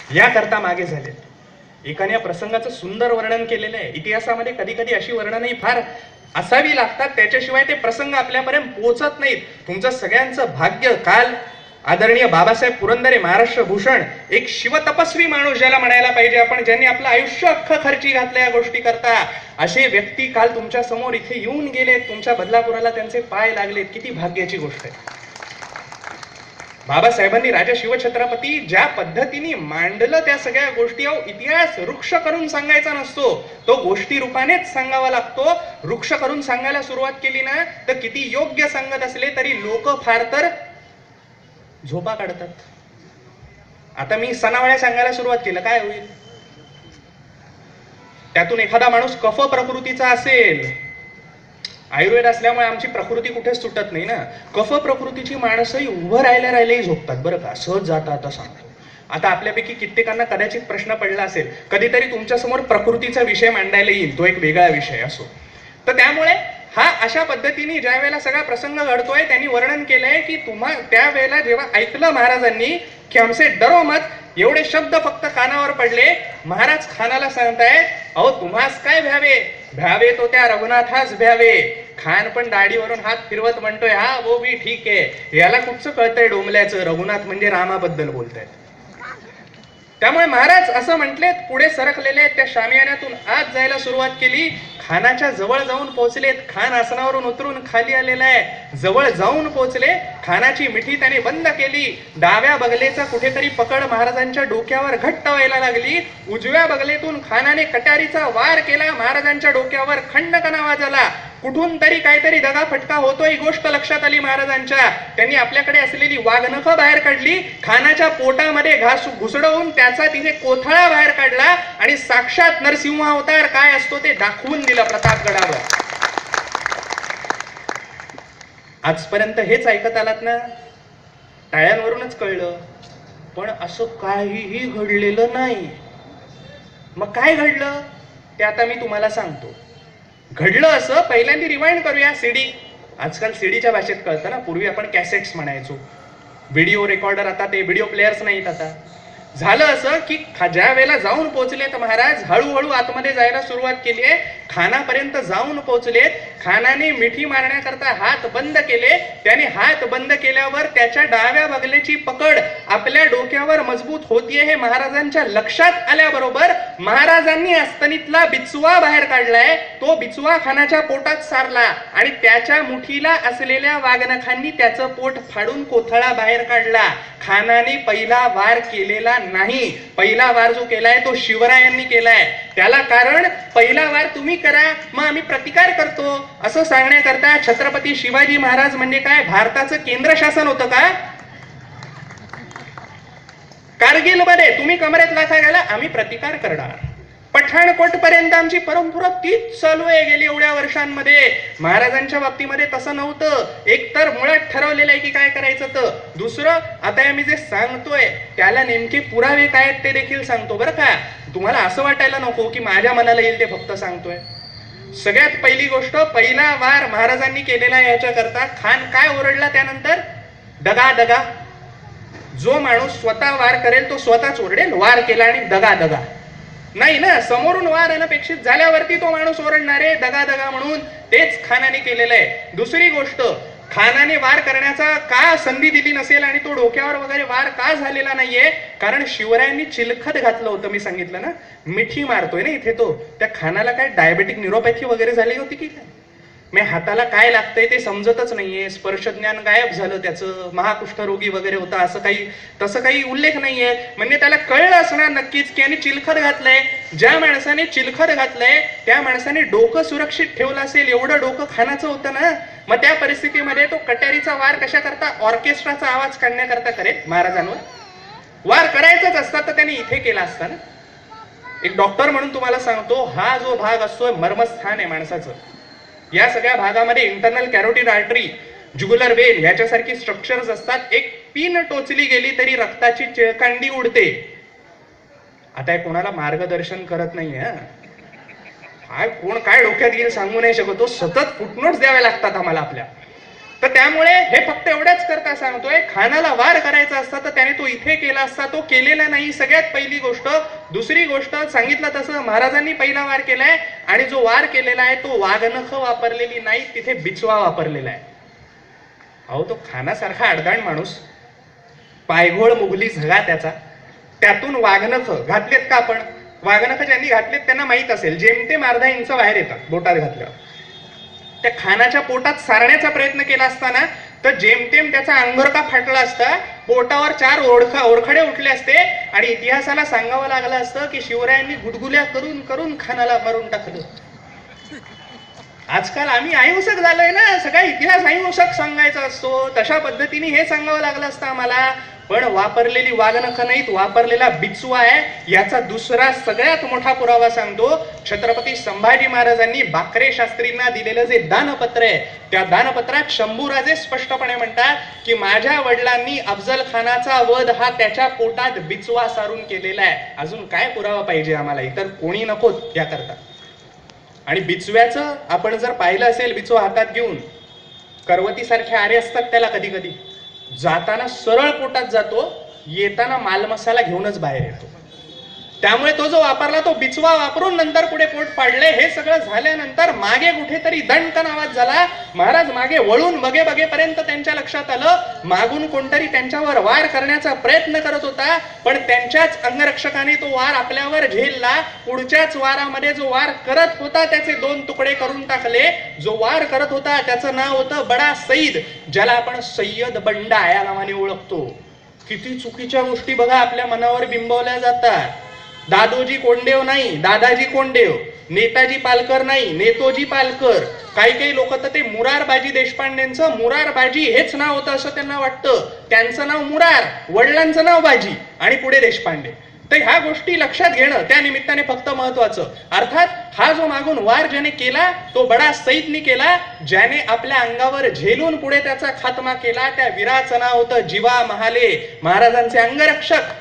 याकरता मागे झाले. एकाने या प्रसंगाचं सुंदर वर्णन केलेलं आहे. इतिहासामध्ये कधी कधी अशी वर्णनही फार असावी लागतात, त्याच्याशिवाय ते प्रसंग आपल्यापर्यंत पोहोचत नाहीत. तुमचं सगळ्यांचं भाग्य. काल आदरणीय बाबासाहेब पुरंदरे, महाराष्ट्र भूषण, एक शिवतपस्वी माणूस ज्याला म्हणायला पाहिजे आपण, ज्यांनी आपलं आयुष्य अख्खं खर्ची घातलं या गोष्टी करता, असे व्यक्ती काल तुमच्या समोर इथे येऊन गेलेत. तुमच्या बदलापुराला त्यांचे पाय लागलेत. किती भाग्याची गोष्ट आहे. बाबासाहेबांनी राजा शिवछत्रपती ज्या पद्धतीने मांडलं त्या सगळ्या गोष्टी, इतिहास वृक्ष करून सांगायचा नसतो, तो गोष्टी रूपानेच सांगावा लागतो. वृक्ष करून सांगायला सुरुवात केली ना तर किती योग्य सांगत असले तरी लोक फार तर झोपा काढतात. आता मी सणावळ्या सांगायला सुरुवात केलं, काय होईल? त्यातून एखादा माणूस कफ प्रकृतीचा असेल, आयुर्वेद असल्यामुळे आमची प्रकृती कुठेच सुटत नाही ना. कफ प्रकृतीची माणसंही उभं राहिल्याही झोपतात बरं का, सहज जातात असं सांगतो. आता आपल्यापैकी कित्येकांना कदाचित प्रश्न पडला असेल, कधीतरी तुमच्या समोर प्रकृतीचा विषय मांडायला येईल, तो एक वेगळा विषय असो. तर त्यामुळे हा अशा पद्धतीने ज्या वेळेला सगळा प्रसंग घडतोय, त्यांनी वर्णन केलंय की त्यावेळेला जेव्हा ऐकलं महाराजांनी की आमचे डरो मत, एवढे शब्द फक्त कानावर पडले. महाराज खानाला सांगतायत, अहो तुम्हास काय भ्यावे, भ्यावे तो त्या रघुनाथास भ्यावे. खान पण दाढीवरून हात फिरवत म्हणतोय, हा वो भी ठीक आहे. याला कुठचं कळतंय डोंबल्याचं, रघुनाथ म्हणजे रामाबद्दल बोलतायत. त्यामुळे महाराज असं म्हटलेत, पुढे सरकलेले त्या शामियान्यातून आत जायला सुरुवात केली. खानाच्या जवळ जाऊन पोहोचलेत. खान आसनावरून उतरून खाली आलेला आहे. जवळ जाऊन पोहोचले. खानाची मिठी त्याने बंद केली. डाव्या बगलेचा कुठेतरी पकड महाराजांच्या डोक्यावर घट्ट व्हायला लागली. उजव्या बगलेतून खानाने कटारीचा वार केला. महाराजांच्या डोक्यावर खंडकणा वाजला. कुठून तरी काहीतरी दगा फटका होतोय ही गोष्ट लक्षात आली महाराजांच्या. त्यांनी आपल्याकडे असलेली वाघनखं बाहेर काढली. खानाच्या पोटामध्ये घास घुसडवून त्याचा तिथे कोथळा बाहेर काढला आणि साक्षात नरसिंह अवतार काय असतो ते दाखवून दिलं प्रतापगडावर. आजपर्यंत हेच ऐकत आलात ना, टाळ्यांवरूनच कळलं, पण असं काहीही घडलेलं नाही. मग काय घडलं ते आता मी तुम्हाला सांगतो. घडलं असं, पहिल्यांदा रिवाइंड करूया. सीडी, आजकाल सीडीच्या भाषेत कळतं ना, पूर्वी आपण कॅसेट्स म्हणायचो. व्हिडिओ रेकॉर्डर, आता ते व्हिडिओ प्लेयर्स नाहीत. आता झालं असं की ज्या वेळेला जाऊन पोहोचलेत महाराज, हळूहळू आतमध्ये जायला सुरुवात केली आहे. खानापर्यंत जाऊन पोहोचलेत. खानाने मिठी मारण्याकरता हात बंद केले. त्याने हात बंद केल्यावर त्याच्या डाव्या बगलेची पकड आपल्या डोक्यावर मजबूत होतीये हे महाराजांच्या लक्षात आल्याबरोबर महाराजांनी अस्तनीतला बिचवा बाहेर काढलाय. तो बिचवा खानाच्या पोटात सारला आणि त्याच्या मुठीला असलेल्या वाघनखांनी त्याचं पोट फाडून कोथळा बाहेर काढला. खानाने पहिला वार केलेला नाही. पहिला वार जो केलाय तो शिवरायांनी केलाय. त्याला कारण, पहिला वार तुम्ही करा, मग आम्ही प्रतिकार करतो असं सांगण्याकरता छत्रपती शिवाजी महाराज म्हणजे काय, भारताचं केंद्र शासन होतं का? कारगिल मध्ये तुम्ही कमरेत लाथा घाला, आम्ही प्रतिकार करणार. पठाणकोट पर्यंत आमची परंपरा तीच चालू आहे गेली एवढ्या वर्षांमध्ये. महाराजांच्या बाबतीमध्ये तसं नव्हतं. एक तर मुळात ठरवलेलं आहे की काय करायचं. तर दुसरं, आता मी जे सांगतोय त्याला नेमके पुरावे काय आहेत ते देखील सांगतो बरं का. तुम्हाला असं वाटायला नको की माझ्या मनाला येईल ते फक्त सांगतोय. सगळ्यात पहिली गोष्ट, पहिला वार महाराजांनी केलेला याच्याकरता खान काय ओरडला त्यानंतर, दगा दगा. जो माणूस स्वतः वार करेल तो स्वतःच ओरडेल, वार केला आणि दगा दगा नाही ना, समोरून वार अनपेक्षित झाल्यावरती तो माणूस ओरडणारे दगा दगा म्हणून. तेच खानाने केलेलं आहे. दुसरी गोष्ट, खानाने वार करण्याचा का संधी दिली नसेल आणि तो डोक्यावर वगैरे वार का झालेला नाहीये, कारण शिवरायांनी चिलखत घातलं होतं. मी सांगितलं ना, मिठी मारतोय ना इथे तो. त्या खानाला काय डायबेटिक न्यूरोपॅथी वगैरे झाली होती की काय, मी हाताला काय लागतंय ते समजतच नाहीये. स्पर्शज्ञान गायब झालं त्याचं. महाकुष्ठरोगी वगैरे होता असं काही, तसं काही उल्लेख नाहीये. म्हणजे त्याला कळलं असणार नक्कीच की याने चिलखत घातलंय. ज्या माणसाने चिलखत घातलंय त्या माणसाने डोकं सुरक्षित ठेवलं असेल. एवढं डोकं खानाचं होतं ना. मग त्या परिस्थितीमध्ये तो कट्यारीचा वार कशा करता, ऑर्केस्ट्राचा आवाज काढण्याकरता करेल. महाराजांवर वार करायचाच असता तर त्याने इथे केला असता ना. एक डॉक्टर म्हणून तुम्हाला सांगतो, हा जो भाग असतोय मर्मस्थान आहे माणसाचं. या सगळ्या भागामध्ये internal carotid artery, jugular vein ह्याच्यासारखी स्ट्रक्चर्स असतात. एक पिन टोचली गेली तरी रक्ताची चिळकांडी उडते. आता कोणाला मार्गदर्शन करत नाहीये, कोण काय डोक्यात येईल सांगू नाही शकतो. सतत फुटनोट्स द्यावे लागतात आम्हाला आपल्या. तर त्यामुळे हे फक्त एवढ्याच करता सांगतोय, खानाला वार करायचा असता तर त्याने तो इथे केला असता, तो केलेला नाही, सगळ्यात पहिली गोष्ट. दुसरी गोष्ट, सांगितलं तसं महाराजांनी पहिला वार केलाय, आणि जो वार केलेला आहे तो वाघनख वापरलेली नाही, तिथे बिचवा वापरलेला आहे. अहो, तो खानासारखा अडदाण माणूस, पायघोळ मुघली झगा त्याचा, त्यातून वाघनख घातलेत का आपण? वाघनख ज्यांनी घातलेत त्यांना माहित असेल, जेमतेम अर्धा इंच बाहेर येतात बोटात घातल्यावर. त्या खानाच्या पोटात सारण्याचा प्रयत्न केला असताना तर जेमतेम त्याचा अंगरका फाटला असता, पोटावर 4 ओरखडे उठले असते, आणि इतिहासाला सांगावं लागलं असतं की शिवरायांनी गुदगुल्या करून करून खानाला मारून टाकलं. आजकाल आम्ही अहिंसक झालोय ना, सगळा इतिहास अहिंसक सांगायचा असतो, तशा पद्धतीने हे सांगावं लागलं असतं आम्हाला. पण वापरलेली वाघनख नाहीत, वापरलेला बिचवा आहे. याचा दुसरा सगळ्यात मोठा पुरावा सांगतो. छत्रपती संभाजी महाराजांनी बाकरे शास्त्रींना दिलेलं जे दानपत्र आहे, त्या दानपत्रात शंभूराजे स्पष्टपणे म्हणतात की माझ्या वडिलांनी अफजल खानाचा वध हा त्याच्या पोटात बिचवा सारून केलेला आहे. अजून काय पुरावा पाहिजे आम्हाला? इतर कोणी नकोत याकरता. आणि बिचव्याचं आपण जर पाहिलं असेल, बिचवा हातात घेऊन करवतीसारखे आरे असतात त्याला, कधी कधी जाताना सरळ पोटात जातो, येताना मालमसाला घेऊनच बाहेर येतो. त्यामुळे तो जो वापरला तो बिचवा वापरून नंतर पुढे पोट पाडले. हे सगळं झाल्यानंतर मागे कुठेतरी दणकन आवाज झाला. महाराज मागे वळून बघेपर्यंत त्यांच्या लक्षात आलं मागून कोणतरी त्यांच्यावर वार करण्याचा प्रयत्न करत होता, पण त्यांच्याच अंगरक्षकाने तो वार आपल्यावर झेलला. पुढच्याच वारामध्ये जो वार करत होता त्याचे 2 तुकडे करून टाकले. जो वार करत होता त्याचं नाव होतं बडा सईद, ज्याला आपण सय्यद बंडा या नावाने ओळखतो. किती चुकीच्या गोष्टी बघा आपल्या मनावर बिंबवल्या जातात. दादोजी कोंडेव नाही, दादाजी कोंडेव. नेताजी पालकर नाही, नेतोजी पालकर. काही लोक तर ते मुरारबाजी देशपांडेंचं मुरारबाजी हेच नाव होतं असं त्यांना वाटतं. त्यांचं नाव मुरार, वडिलांचं नाव बाजी, आणि पुढे देशपांडे. तर ह्या गोष्टी लक्षात घेणं त्या निमित्ताने फक्त महत्वाचं. अर्थात हा जो मागून वार ज्याने केला तो बडा सईदनी केला, ज्याने आपल्या अंगावर झेलून पुढे त्याचा खात्मा केला. त्या वीराचं नाव होतं जीवा महाले, महाराजांचे अंगरक्षक.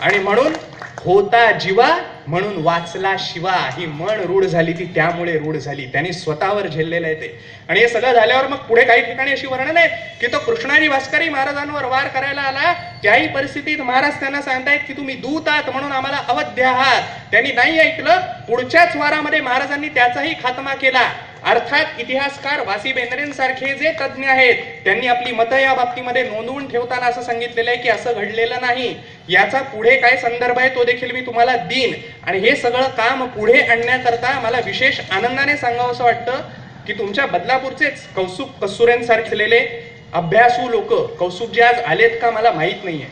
आणि म्हणून होता जीवा म्हणून वाचला शिवा, ही म्हण रूढ झाली, ती त्यामुळे रूढ झाली. त्यांनी स्वतःवर झेललेलं आहे ते. आणि हे सगळं झाल्यावर मग पुढे काही ठिकाणी अशी वर्णन आहे की तो कृष्णाजी भास्करी महाराजांवर वार करायला आला. त्याही परिस्थितीत महाराज त्यांना सांगतायत की तुम्ही दूत आहात म्हणून आम्हाला अवध्य आहात. त्यांनी नाही ऐकलं. पुढच्याच वारामध्ये महाराजांनी त्याचाही खात्मा केला. अर्थात इतिहासकार वासी बेंद्रेंसारखे जे तज्ञ आहेत त्यांनी आपली मतं या बाबतीमध्ये नोंदवून ठेवताना असं सांगितलेलं आहे की असं घडलेलं नाही. याचा पुढे काय संदर्भ आहे तो देखील मी तुम्हाला देईन. आणि हे सगळं काम पुढे आणण्याकरता मला विशेष आनंदाने सांगावं असं वाटतं की तुमच्या बदलापूरचेच कौसुक कस्तुरेंसारखेलेले अभ्यासू लोक, कौसुक जे आज आलेत का मला माहित नाहीये,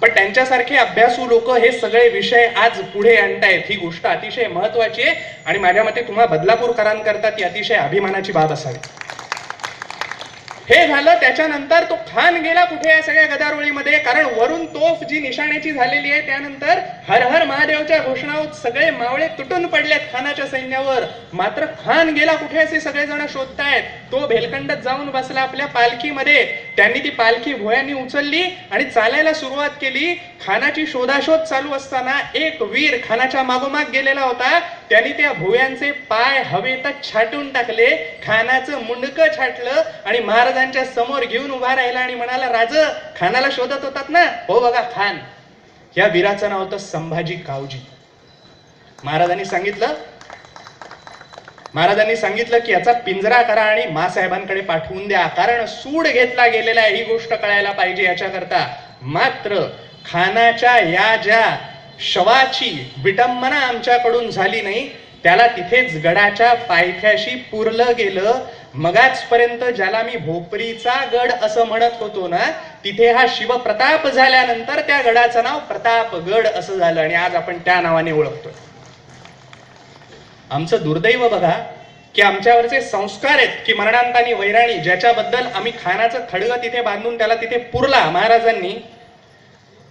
पण त्यांच्यासारखे अभ्यासू लोक हे सगळे विषय आज पुढे आणतायत. ही गोष्ट अतिशय महत्वाची आहे आणि माझ्या मते तुम्हा बदलापूरकरांकरता ती अतिशय अभिमानाची बाब असावी. हे झालं. त्याच्यानंतर तो खान गेला कुठे या सगळ्या गदारोळीमध्ये, कारण वरून तोफ जी निशाण्याची झालेली आहे त्यानंतर हर हर महादेवच्या घोषणा होत सगळे मावळे तुटून पडलेत खानाच्या सैन्यावर. मात्र खान गेला कुठे असे सगळेजण शोधतायत. तो भेलखंडत जाऊन बसला आपल्या पालखीमध्ये. त्यांनी ती पालखी भोयांनी उचलली आणि चालायला सुरुवात केली. खानाची शोधाशोध चालू असताना एक वीर खानाच्या मागोमाग गेलेला होता. त्यांनी त्या भोयांचे पाय हवेतच छाटून टाकले, खानाचं मुंडकं छाटलं आणि महाराजांच्या समोर घेऊन उभा राहिला आणि म्हणाला, राज खानाला शोधत होतात ना? हो बघा खान. या वीराचं नाव होतं संभाजी कावजी. महाराजांनी सांगितलं की याचा पिंजरा करा आणि मासाहेबांकडे पाठवून द्या, कारण सूड घेतला गेलेला आहे, ही गोष्ट कळायला पाहिजे याच्याकरता. मात्र खानाच्या या ज्या शवाची विटंबना आमच्याकडून झाली नाही, त्याला तिथेच गडाच्या पायथ्याशी पुरलं गेलं. मगाचपर्यंत ज्याला मी भोपरीचा गड असं म्हणत होतो ना, तिथे हा शिवप्रताप झाल्यानंतर त्या गडाचं नाव प्रतापगड असं झालं आणि आज आपण त्या नावाने ओळखतो. आमचं दुर्दैव बघा की आमच्यावरचे संस्कार आहेत की मरणांतानी वैराणी, ज्याच्याबद्दल आम्ही खानाचं थडगं तिथे बांधून त्याला तिथे पुरला महाराजांनी,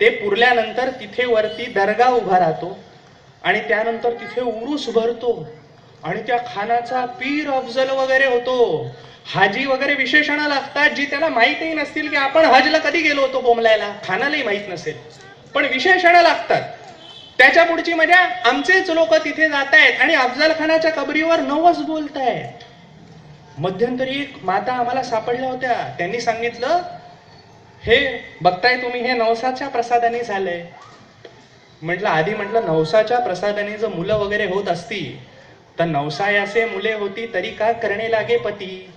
ते पुरल्यानंतर तिथे वरती दर्गा उभा राहतो आणि त्यानंतर तिथे उरूस भरतो आणि त्या खानाचा पीर अफजल वगैरे होतो. हाजी वगैरे विशेषणं लागतात जी त्याला माहितही नसतील की आपण हजला कधी गेलो होतो बोंबलायला, खानालाही माहित नसेल, पण विशेषणं लागतात. त्याच्या पुढची मजा, आमचेच लोक तिथे जात आहेत आणि अफजल खानाच्या कबरीवर नवस बोलतायत. मध्यंतरी एक माता आम्हाला सापडल्या होत्या. त्यांनी सांगितलं, हे बघताय तुम्ही, हे नवसाच्या प्रसादाने झालंय. म्हटलं आधी म्हटलं नवसाच्या प्रसादाने जर मुलं वगैरे होत असती तर नवसायासे मुले होती तरी का करणे लागे पती.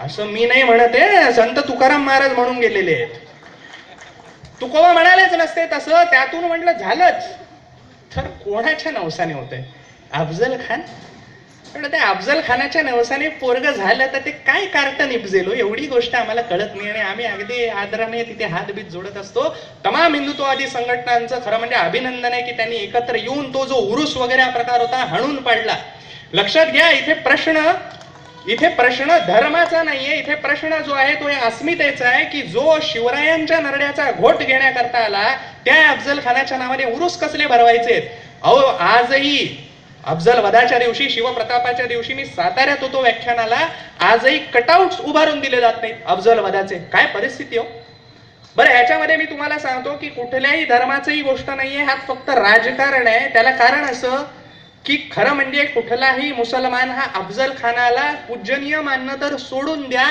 असं मी नाही म्हणत आहे, संत तुकाराम महाराज म्हणून गेलेले आहेत. तुकोबा म्हणालेच नसते तसं, त्यातून म्हटलं झालंच. तर कोणाच्या नवसाने होतंय? अफजल खान. म्हटलं त्या अफजल खानाच्या नवसाने पोरग झालं तर ते काय कार्ट निपजेलो, एवढी गोष्ट आम्हाला कळत नाही. आणि आम्ही अगदी आदराने तिथे हातबीत जोडत असतो. तमाम हिंदुत्ववादी संघटनांचं खरं म्हणजे अभिनंदन आहे की त्यांनी एकत्र येऊन तो जो उरुस वगैरे हा प्रकार होता हाणून पाडला. लक्षात घ्या, इथे प्रश्न धर्माचा नाहीये. इथे प्रश्न जो आहे तो अस्मितेचा आहे की जो शिवरायांच्या नरड्याचा घोट घेण्याकरता आला त्या अफजल खानाच्या नावाने उरुस कसले भरवायचे. अहो आजही अफजल वधाच्या दिवशी, शिवप्रतापाच्या दिवशी मी साताऱ्यात होतो व्याख्यानाला, आजही कटआउट्स उभारून दिले जात नाहीत अफजल वधाचे. काय परिस्थिती हो. बरं, ह्याच्यामध्ये मी तुम्हाला सांगतो की कुठल्याही धर्माचंही गोष्ट नाहीये, ह्यात फक्त राजकारण आहे. त्याला कारण असं की खरं म्हणजे कुठलाही मुसलमान हा अफजल खानाला पूजनीय मानणं तर सोडून द्या,